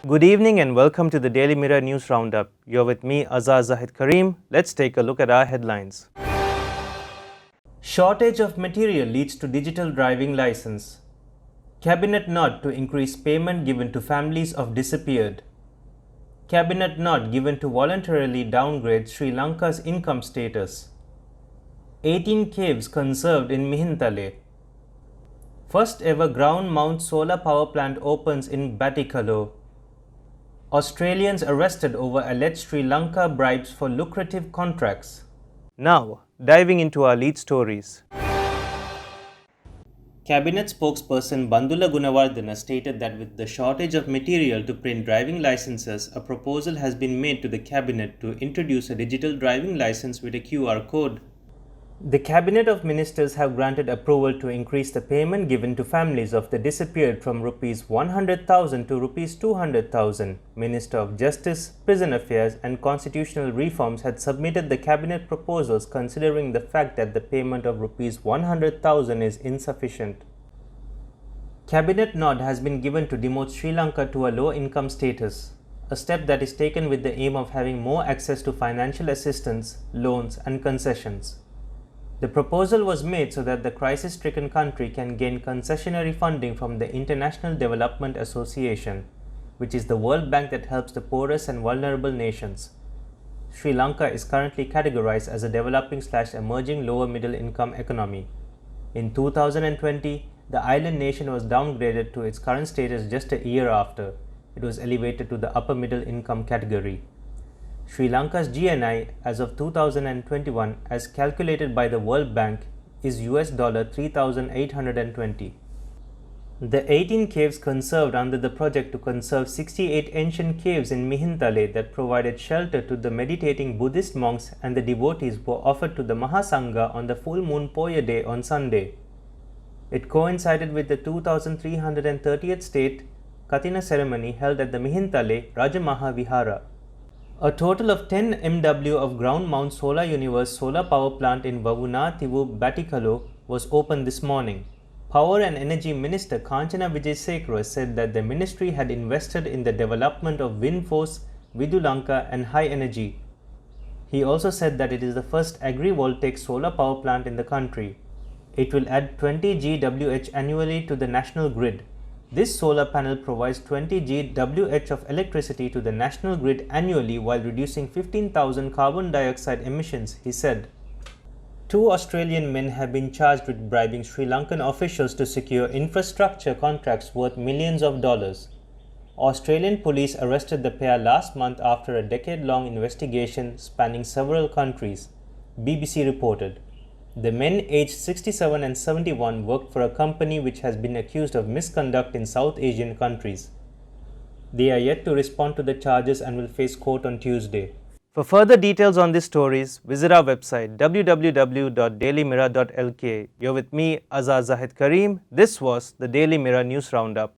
Good evening and welcome to the Daily Mirror News Roundup. You're with me, Azhar Zahid Kareem. Let's take a look at our headlines. Shortage of material leads to digital driving license. Cabinet nod to increase payment given to families of disappeared. Cabinet nod given to voluntarily downgrade Sri Lanka's income status. 18 caves conserved in Mihintale. First ever ground mount solar power plant opens in Batticaloa. Australians arrested over alleged Sri Lanka bribes for lucrative contracts. Now, diving into our lead stories. Cabinet spokesperson Bandula Gunawardena stated that with the shortage of material to print driving licenses, a proposal has been made to the Cabinet to introduce a digital driving license with a QR code. The Cabinet of Ministers have granted approval to increase the payment given to families of the disappeared from Rs 100,000 to Rs 200,000. Minister of Justice, Prison Affairs and Constitutional Reforms had submitted the Cabinet proposals considering the fact that the payment of Rs 100,000 is insufficient. Cabinet nod has been given to demote Sri Lanka to a low-income status, a step that is taken with the aim of having more access to financial assistance, loans and concessions. The proposal was made so that the crisis-stricken country can gain concessionary funding from the International Development Association, which is the World Bank that helps the poorest and vulnerable nations. Sri Lanka is currently categorized as a developing/emerging lower middle income economy. In 2020, the island nation was downgraded to its current status just a year after it was elevated to the upper middle income category. Sri Lanka's GNI as of 2021 as calculated by the World Bank is US $3,820. The 18 caves conserved under the project to conserve 68 ancient caves in Mihintale that provided shelter to the meditating Buddhist monks and the devotees were offered to the Mahasangha on the full moon Poya day on Sunday. It coincided with the 2330th state Kathina ceremony held at the Mihintale Rajamaha Vihara. A total of 10 MW of ground mount Solar Universe solar power plant in Vavunathivu, Batticaloa was opened this morning. Power and Energy Minister Kanchana Wijesekara said that the ministry had invested in the development of wind force, Vidulanka and high energy. He also said that it is the first agri-voltaic solar power plant in the country. It will add 20 GWh annually to the national grid. This solar panel provides 20 GWh of electricity to the national grid annually while reducing 15,000 carbon dioxide emissions, he said. 2 Australian men have been charged with bribing Sri Lankan officials to secure infrastructure contracts worth millions of dollars. Australian police arrested the pair last month after a decade-long investigation spanning several countries, BBC reported. The men aged 67 and 71 worked for a company which has been accused of misconduct in South Asian countries. They are yet to respond to the charges and will face court on Tuesday. For further details on these stories, visit our website www.dailymirror.lk. You're with me, Azhar Zahid Kareem. This was the Daily Mirror News Roundup.